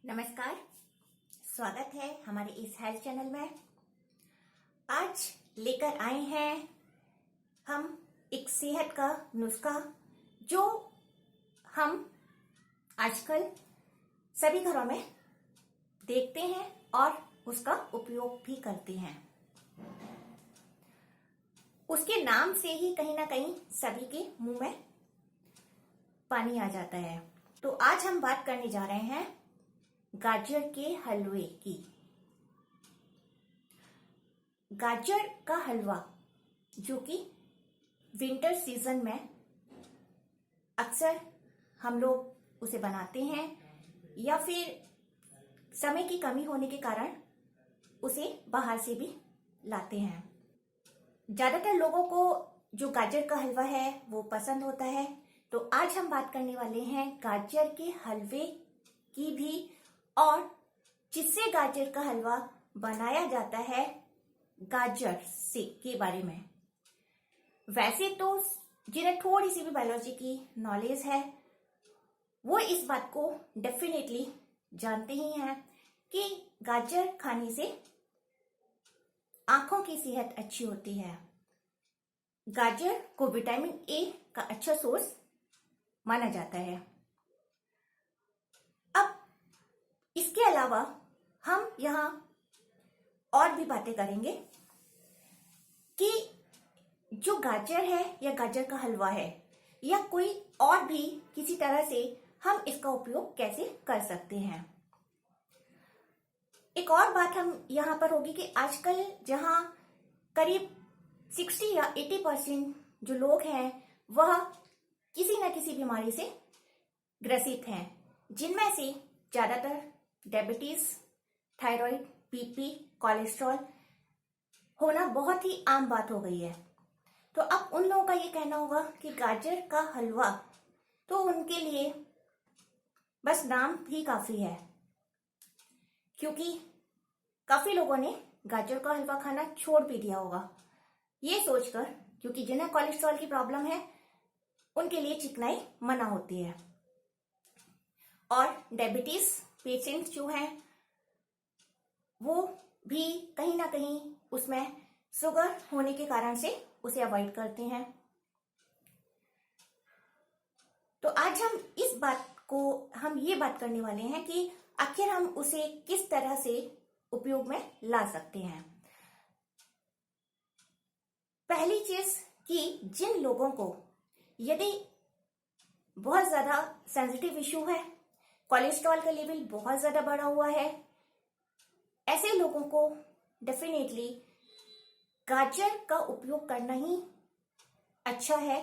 नमस्कार। स्वागत है हमारे इस हेल्थ चैनल में। आज लेकर आए हैं हम एक सेहत का नुस्खा जो हम आजकल सभी घरों में देखते हैं और उसका उपयोग भी करते हैं। उसके नाम से ही कहीं ना कहीं सभी के मुंह में पानी आ जाता है। तो आज हम बात करने जा रहे हैं गाजर के हलवे की। गाजर का हलवा जो कि विंटर सीजन में अक्सर हम लोग उसे बनाते हैं या फिर समय की कमी होने के कारण उसे बाहर से भी लाते हैं। ज्यादातर लोगों को जो गाजर का हलवा है वो पसंद होता है। तो आज हम बात करने वाले हैं गाजर के हलवे की भी, और जिससे गाजर का हलवा बनाया जाता है गाजर से के बारे में। वैसे तो जिन्हें थोड़ी सी भी बायोलॉजी की नॉलेज है वो इस बात को डेफिनेटली जानते ही हैं कि गाजर खाने से आंखों की सेहत अच्छी होती है। गाजर को विटामिन ए का अच्छा सोर्स माना जाता है। इसके अलावा हम यहाँ और भी बातें करेंगे कि जो गाजर है या गाजर का हलवा है या कोई और भी किसी तरह से हम इसका उपयोग कैसे कर सकते हैं। एक और बात हम यहाँ पर होगी कि आजकल जहाँ करीब 60 या 80% जो लोग हैं वह किसी न किसी बीमारी से ग्रसित हैं, जिनमें से ज्यादातर डायबिटीज, थायराइड, बीपी, कोलेस्ट्रॉल होना बहुत ही आम बात हो गई है। तो अब उन लोगों का ये कहना होगा कि गाजर का हलवा तो उनके लिए बस नाम ही काफी है, क्योंकि काफी लोगों ने गाजर का हलवा खाना छोड़ भी दिया होगा ये सोचकर, क्योंकि जिन्हें कोलेस्ट्रॉल की प्रॉब्लम है उनके लिए चिकनाई मना होती है। और डायबिटीज पेशेंट्स जो हैं वो भी कहीं ना कहीं उसमें शुगर होने के कारण से उसे अवॉइड करते हैं। तो आज हम ये बात करने वाले हैं कि आखिर हम उसे किस तरह से उपयोग में ला सकते हैं। पहली चीज कि जिन लोगों को यदि बहुत ज्यादा सेंसिटिव इश्यू है, कोलेस्ट्रॉल का लेवल बहुत ज्यादा बढ़ा हुआ है, ऐसे लोगों को डेफिनेटली गाजर का उपयोग करना ही अच्छा है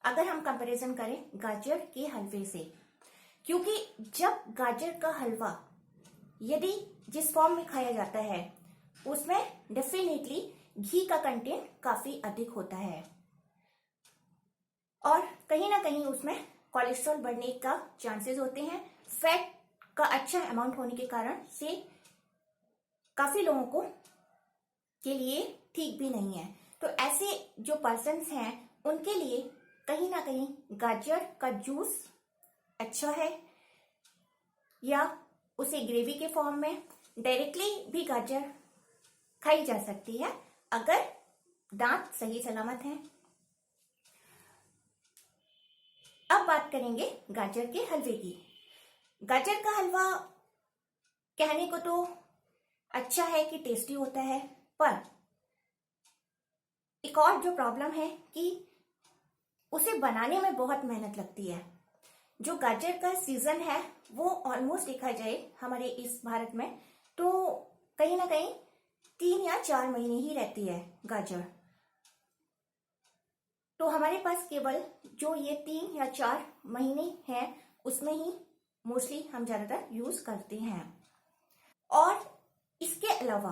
अगर हम कंपैरिजन करें गाजर के हलवे से। क्योंकि जब गाजर का हलवा यदि जिस फॉर्म में खाया जाता है उसमें डेफिनेटली घी का कंटेंट काफी अधिक होता है और कहीं ना कहीं उसमें कोलेस्ट्रॉल बढ़ने का चांसेस होते हैं। फैट का अच्छा अमाउंट होने के कारण से काफी लोगों को के लिए ठीक भी नहीं है। तो ऐसे जो पर्सन्स हैं उनके लिए कहीं ना कहीं गाजर का जूस अच्छा है, या उसे ग्रेवी के फॉर्म में डायरेक्टली भी गाजर खाई जा सकती है अगर दांत सही सलामत हैं। अब बात करेंगे गाजर के हलवे की। गाजर का हलवा कहने को तो अच्छा है कि टेस्टी होता है, पर एक और जो प्रॉब्लम है कि उसे बनाने में बहुत मेहनत लगती है। जो गाजर का सीजन है वो ऑलमोस्ट देखा जाए हमारे इस भारत में तो कहीं ना कहीं 3 या 4 महीने ही रहती है गाजर। तो हमारे पास केवल जो ये 3 या 4 महीने हैं उसमें ही मोस्टली हम ज्यादातर यूज करते हैं। और इसके अलावा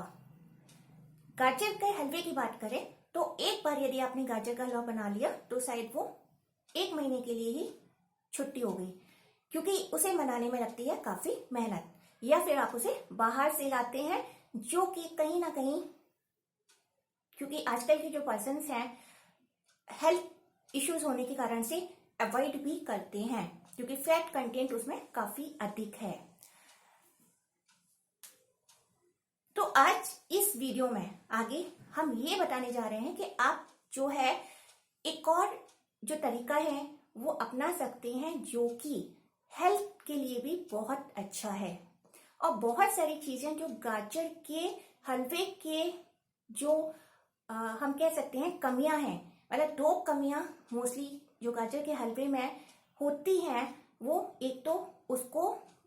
गाजर के हलवे की बात करें तो एक बार यदि आपने गाजर का हलवा बना लिया तो शायद वो 1 महीने के लिए ही छुट्टी हो गई, क्योंकि उसे बनाने में लगती है काफी मेहनत। या फिर आप उसे बाहर से लाते हैं जो कि कहीं ना कहीं, क्योंकि आजकल के जो पर्सन्स हैं हेल्थ इश्यूज होने के कारण से अवॉइड भी करते हैं, क्योंकि फैट कंटेंट उसमें काफी अधिक है। आज इस वीडियो में आगे हम ये बताने जा रहे हैं कि आप जो है एक और जो तरीका है वो अपना सकते हैं जो कि हेल्थ के लिए भी बहुत अच्छा है। और बहुत सारी चीजें जो गाजर के हलवे के जो हम कह सकते हैं कमियां हैं, मतलब दो कमियां मोस्टली जो गाजर के हलवे में होती हैं, वो एक तो उसको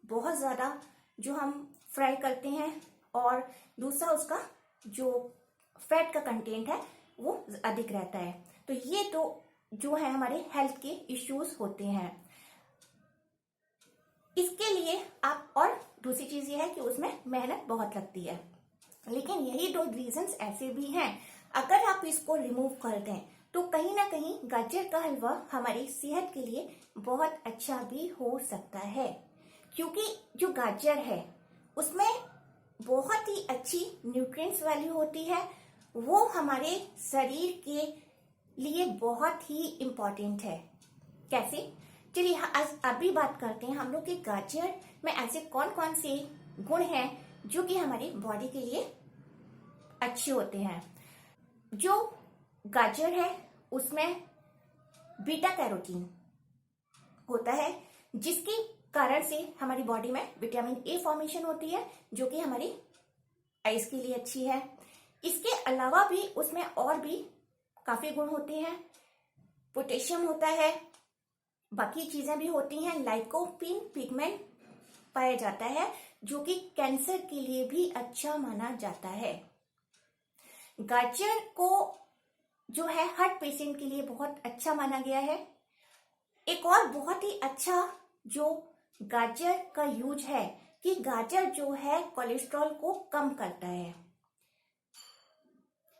बहुत ज्यादा जो हम फ्राई करते हैं और दूसरा उसका जो फैट का कंटेंट है वो अधिक रहता है। तो ये तो जो है हमारे हेल्थ के इश्यूज होते हैं। इसके लिए आप, और दूसरी चीज ये है कि उसमें मेहनत बहुत लगती है। लेकिन यही दो रीजंस ऐसे भी हैं, अगर आप इसको रिमूव कर दें तो कहीं ना कहीं गाजर का हलवा हमारी सेहत के लिए बहुत अच्छा भी हो सकता है, क्योंकि जो गाजर है उसमें बहुत ही अच्छी न्यूट्रिएंट्स वैल्यू होती है। वो हमारे शरीर के लिए बहुत ही इम्पोर्टेंट है। कैसे? चलिए आज अभी बात करते हैं हम लोग के गाजर में ऐसे कौन कौन से गुण हैं जो कि हमारी बॉडी के लिए अच्छे होते हैं। जो गाजर है उसमें बीटा कैरोटीन होता है, जिसके कारण से हमारी बॉडी में विटामिन ए फॉर्मेशन होती है जो कि हमारी आइज के लिए अच्छी है। इसके अलावा भी उसमें और भी काफी गुण होते हैं। पोटेशियम होता है, बाकी चीजें भी होती हैं। लाइकोपीन पिगमेंट पाया जाता है जो कि कैंसर के लिए भी अच्छा माना जाता है। गाजर को जो है हार्ट पेशेंट के लिए बहुत अच्छा माना गया है। एक और बहुत ही अच्छा जो गाजर का यूज है कि गाजर जो है कोलेस्ट्रॉल को कम करता है,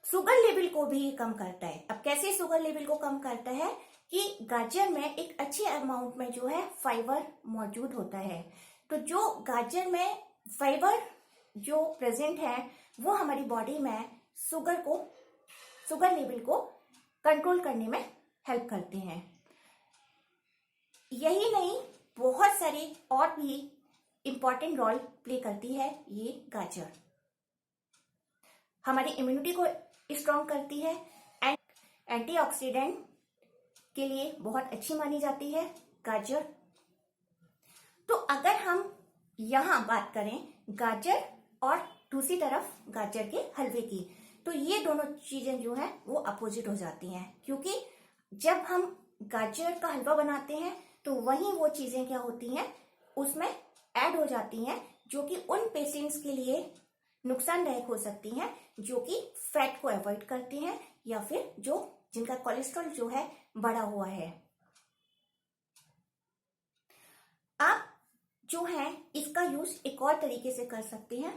शुगर लेवल को भी कम करता है। अब कैसे शुगर लेवल को कम करता है कि गाजर में एक अच्छे अमाउंट में जो है फाइबर मौजूद होता है। तो जो गाजर में फाइबर जो प्रेजेंट है वो हमारी बॉडी में शुगर लेवल को कंट्रोल करने में हेल्प करते हैं। यही नहीं, बहुत सारे और भी इंपॉर्टेंट रोल प्ले करती है ये गाजर। हमारी इम्यूनिटी को स्ट्रॉन्ग करती है एंड एंटीऑक्सीडेंट के लिए बहुत अच्छी मानी जाती है गाजर। तो अगर हम यहां बात करें गाजर और दूसरी तरफ गाजर के हलवे की, तो ये दोनों चीजें जो है वो अपोजिट हो जाती हैं, क्योंकि जब हम गाजर का हलवा बनाते हैं तो वही वो चीजें क्या होती हैं उसमें ऐड हो जाती हैं जो कि उन पेशेंट्स के लिए नुकसानदायक हो सकती हैं जो कि फैट को अवॉइड करते हैं या फिर जो जिनका कोलेस्ट्रॉल जो है बढ़ा हुआ है। आप जो है इसका यूज एक और तरीके से कर सकते हैं,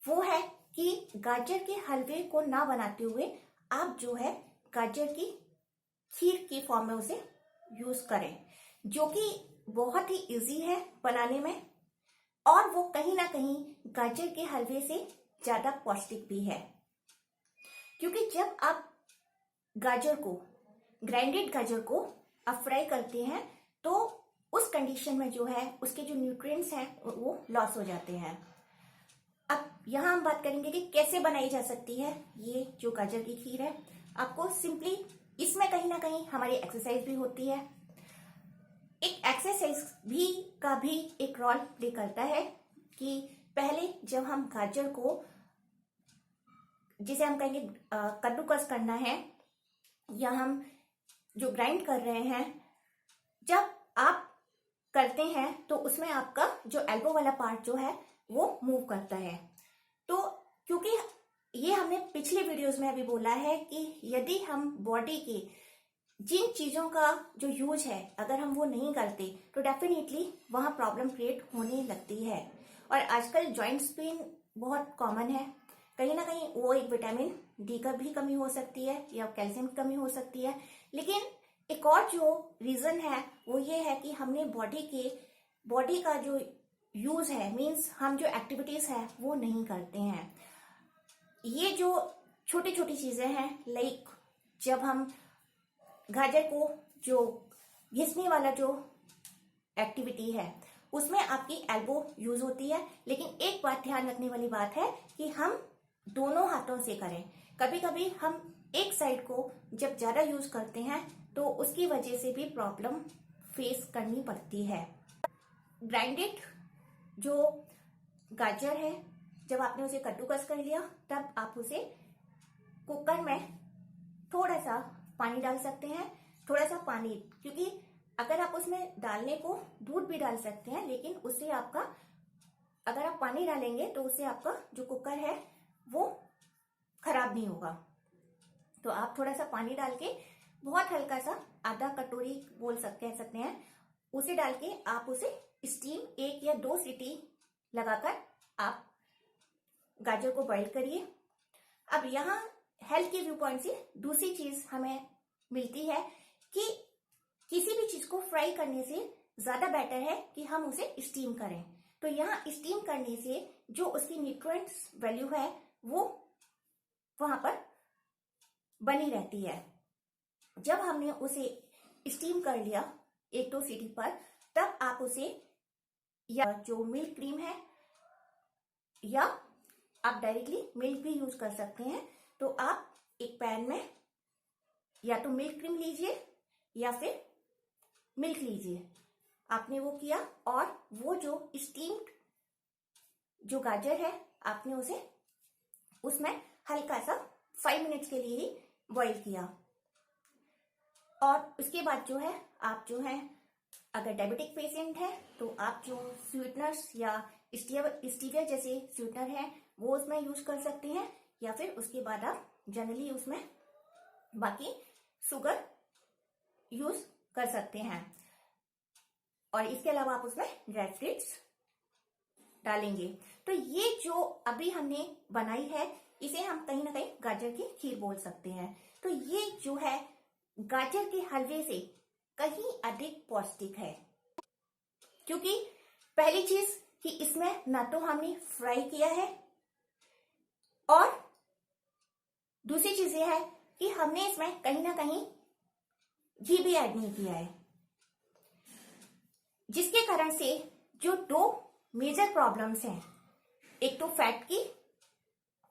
वो है कि गाजर के हलवे को ना बनाते हुए आप जो है गाजर की खीर की फॉर्म में उसे यूज करें, जो कि बहुत ही इजी है बनाने में और वो कहीं ना कहीं गाजर के हलवे से ज्यादा पौष्टिक भी है। क्योंकि जब आप गाजर को, ग्राइंडेड गाजर को आप फ्राई करते हैं तो उस कंडीशन में जो है उसके जो न्यूट्रिएंट्स हैं वो लॉस हो जाते हैं। अब यहां हम बात करेंगे कि कैसे बनाई जा सकती है ये जो गाजर की खीर है। आपको सिंपली इसमें कहीं ना कहीं हमारी एक्सरसाइज भी होती है। एक एक्सरसाइज भी का भी एक रोल प्ले करता है कि पहले जब हम गाजर को, जिसे हम कहेंगे कद्दूकस करना है या हम जो ग्राइंड कर रहे हैं, जब आप करते हैं तो उसमें आपका जो एल्बो वाला पार्ट जो है वो मूव करता है। तो क्योंकि ये हमने पिछले वीडियोस में अभी बोला है कि यदि हम बॉडी के जिन चीजों का जो यूज है अगर हम वो नहीं करते तो डेफिनेटली वहां प्रॉब्लम क्रिएट होने लगती है। और आजकल जॉइंट्स पेन बहुत कॉमन है, कहीं ना कहीं वो एक विटामिन डी का भी कमी हो सकती है या कैल्शियम की कमी हो सकती है। लेकिन एक और जो रीजन है वो ये है कि हमने बॉडी का जो यूज है, मीन्स हम जो एक्टिविटीज है वो नहीं करते हैं। ये जो छोटी छोटी चीजें हैं, लाइक जब हम गाजर को जो घिसने वाला जो एक्टिविटी है उसमें आपकी एल्बो यूज होती है। लेकिन एक बात ध्यान रखने वाली बात है कि हम दोनों हाथों से करें। कभी कभी हम एक साइड को जब ज्यादा यूज करते हैं तो उसकी वजह से भी प्रॉब्लम फेस करनी पड़ती है। ग्राइंडेड जो गाजर है, जब आपने उसे कद्दूकस कर लिया तब आप उसे कुकर में थोड़ा सा पानी डाल सकते हैं। थोड़ा सा पानी, क्योंकि अगर आप उसमें डालने को दूध भी डाल सकते हैं, लेकिन उससे आपका, अगर आप पानी डालेंगे तो उससे आपका जो कुकर है वो खराब नहीं होगा। तो आप थोड़ा सा पानी डाल के, बहुत हल्का सा, आधा कटोरी कह सकते हैं, उसे डाल के आप उसे स्टीम 1 या 2 सीटी लगाकर आप गाजर को बॉईल करिए। अब यहाँ हेल्थ के व्यू पॉइंट से दूसरी चीज हमें मिलती है कि किसी भी चीज को फ्राई करने से ज्यादा बेटर है कि हम उसे स्टीम करें। तो यहाँ स्टीम करने से जो उसकी न्यूट्रिएंट्स वैल्यू है वो वहां पर बनी रहती है। जब हमने उसे स्टीम कर लिया 1-2 सीटी पर, तब आप उसे, या जो मिल्क क्रीम है, या आप डायरेक्टली मिल्क भी यूज कर सकते हैं, तो आप एक पैन में या तो मिल्क क्रीम लीजिए या फिर मिल्क लीजिए। आपने वो किया और वो जो स्टीम्ड जो गाजर है आपने उसे उसमें हल्का सा 5 मिनट्स के लिए ही बॉईल किया। और उसके बाद जो है, आप जो है, अगर डायबिटिक पेशेंट है तो आप जो स्वीटनर्स या स्टीविया जैसे स्वीटनर है वो उसमें यूज कर सकते हैं, या फिर उसके बाद आप जनरली उसमें बाकी शुगर यूज कर सकते हैं। और इसके अलावा आप उसमें ड्राई फ्रूट्स डालेंगे। तो ये जो अभी हमने बनाई है इसे हम कहीं ना कहीं गाजर की खीर बोल सकते हैं। तो ये जो है गाजर के हलवे से कहीं अधिक पौष्टिक है, क्योंकि पहली चीज कि इसमें ना तो हमने फ्राई किया है, और दूसरी चीज ये है कि हमने इसमें कहीं ना कहीं घी भी ऐड नहीं किया है, जिसके कारण से जो 2 मेजर प्रॉब्लम्स हैं, एक तो फैट की,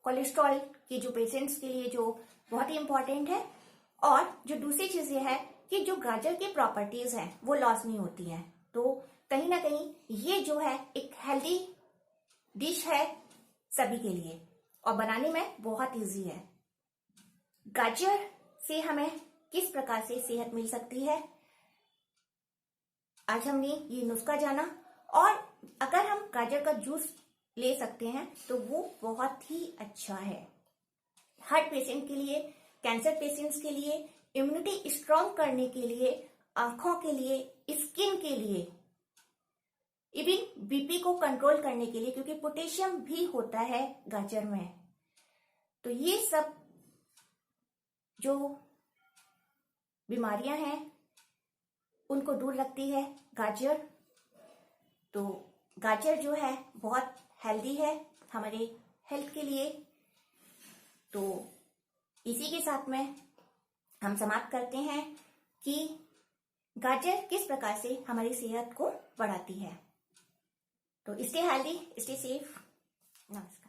कोलेस्ट्रॉल के जो पेशेंट्स के लिए जो बहुत ही इंपॉर्टेंट है, और जो दूसरी चीज ये है कि जो गाजर की प्रॉपर्टीज हैं वो लॉस नहीं होती हैं। तो कहीं ना कहीं ये जो है एक हेल्दी डिश है सभी के लिए, और बनाने में बहुत इजी है। गाजर से हमें किस प्रकार से सेहत मिल सकती है, आज हमने ये नुस्खा जाना। और अगर हम गाजर का जूस ले सकते हैं तो वो बहुत ही अच्छा है हार्ट पेशेंट के लिए, कैंसर पेशेंट्स के लिए, इम्यूनिटी स्ट्रांग करने के लिए, आंखों के लिए, स्किन के लिए, इवन बीपी को कंट्रोल करने के लिए, क्योंकि पोटेशियम भी होता है गाजर में। तो ये सब जो बीमारियां हैं उनको दूर रखती है गाजर। तो गाजर जो है बहुत हेल्दी है हमारे हेल्थ के लिए। तो इसी के साथ में हम समाप्त करते हैं कि गाजर किस प्रकार से हमारी सेहत को बढ़ाती है। तो स्टे हेल्दी, स्टे सेफ। नमस्कार।